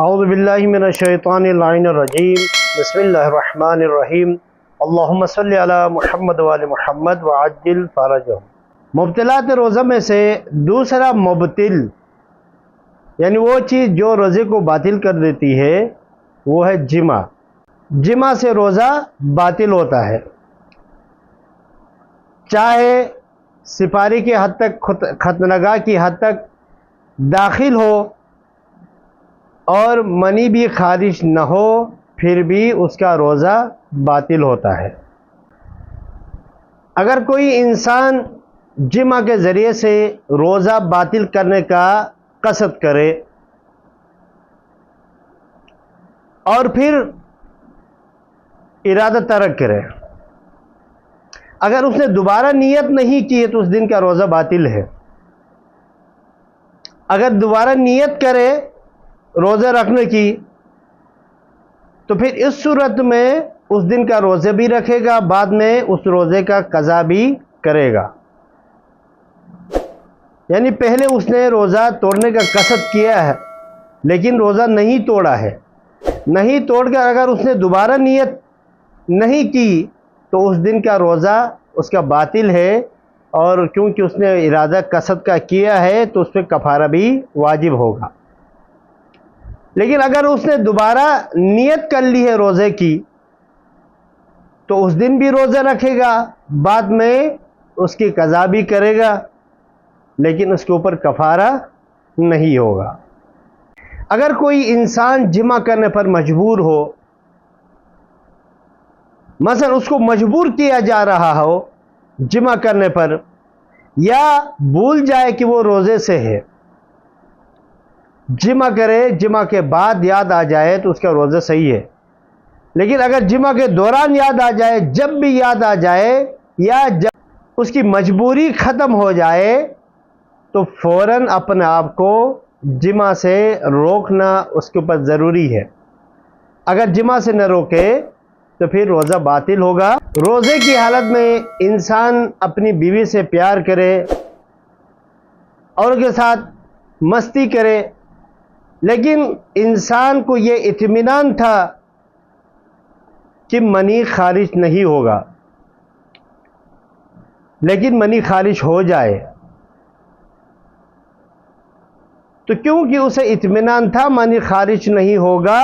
اعوذ باللہ من الشیطان اللعین الرجیم بسم اللہ الرحمن الرحیم اللہم صلی علی محمد وآل محمد وعجل فرجہم۔ مبتلات روزہ میں سے دوسرا مبتل یعنی وہ چیز جو روزے کو باطل کر دیتی ہے وہ ہے جمع۔ جمع سے روزہ باطل ہوتا ہے، چاہے سپاری کی حد تک ختنگاہ کی حد تک داخل ہو اور منی بھی خارج نہ ہو، پھر بھی اس کا روزہ باطل ہوتا ہے۔ اگر کوئی انسان جمع کے ذریعے سے روزہ باطل کرنے کا قصد کرے اور پھر ارادہ ترک کرے، اگر اس نے دوبارہ نیت نہیں کی تو اس دن کا روزہ باطل ہے۔ اگر دوبارہ نیت کرے روزہ رکھنے کی تو پھر اس صورت میں اس دن کا روزہ بھی رکھے گا، بعد میں اس روزے کا قضا بھی کرے گا۔ یعنی پہلے اس نے روزہ توڑنے کا قصد کیا ہے لیکن روزہ نہیں توڑا ہے، نہیں توڑ کر اگر اس نے دوبارہ نیت نہیں کی تو اس دن کا روزہ اس کا باطل ہے، اور کیونکہ اس نے ارادہ قصد کا کیا ہے تو اس پہ کفارہ بھی واجب ہوگا۔ لیکن اگر اس نے دوبارہ نیت کر لی ہے روزے کی تو اس دن بھی روزہ رکھے گا، بعد میں اس کی قضا بھی کرے گا، لیکن اس کے اوپر کفارہ نہیں ہوگا۔ اگر کوئی انسان جمع کرنے پر مجبور ہو، مثلا اس کو مجبور کیا جا رہا ہو جمع کرنے پر، یا بھول جائے کہ وہ روزے سے ہے، جمع کرے، جمع کے بعد یاد آ جائے تو اس کا روزہ صحیح ہے۔ لیکن اگر جمع کے دوران یاد آ جائے، جب بھی یاد آ جائے یا جب اس کی مجبوری ختم ہو جائے تو فوراً اپنے آپ کو جمع سے روکنا اس کے اوپر ضروری ہے۔ اگر جمع سے نہ روکے تو پھر روزہ باطل ہوگا۔ روزے کی حالت میں انسان اپنی بیوی سے پیار کرے اور ان کے ساتھ مستی کرے، لیکن انسان کو یہ اطمینان تھا کہ منی خارج نہیں ہوگا، لیکن منی خارج ہو جائے تو کیونکہ اسے اطمینان تھا منی خارج نہیں ہوگا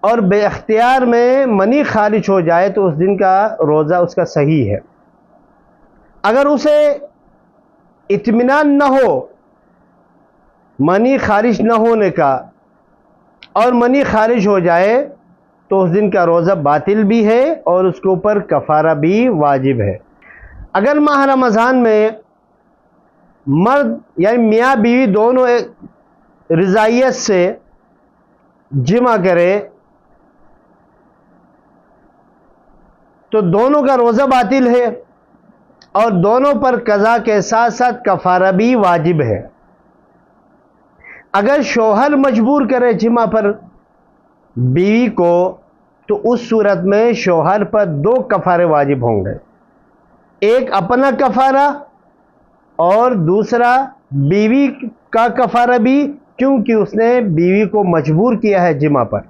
اور بے اختیار میں منی خارج ہو جائے تو اس دن کا روزہ اس کا صحیح ہے۔ اگر اسے اطمینان نہ ہو منی خارج نہ ہونے کا اور منی خارج ہو جائے تو اس دن کا روزہ باطل بھی ہے اور اس کے اوپر کفارہ بھی واجب ہے۔ اگر ماہ رمضان میں مرد یعنی میاں بیوی دونوں رضائیت سے جمع کرے تو دونوں کا روزہ باطل ہے اور دونوں پر قضا کے ساتھ ساتھ کفارہ بھی واجب ہے۔ اگر شوہر مجبور کرے جمع پر بیوی کو تو اس صورت میں شوہر پر دو کفارے واجب ہوں گے، ایک اپنا کفارہ اور دوسرا بیوی کا کفارہ بھی، کیونکہ اس نے بیوی کو مجبور کیا ہے جمع پر۔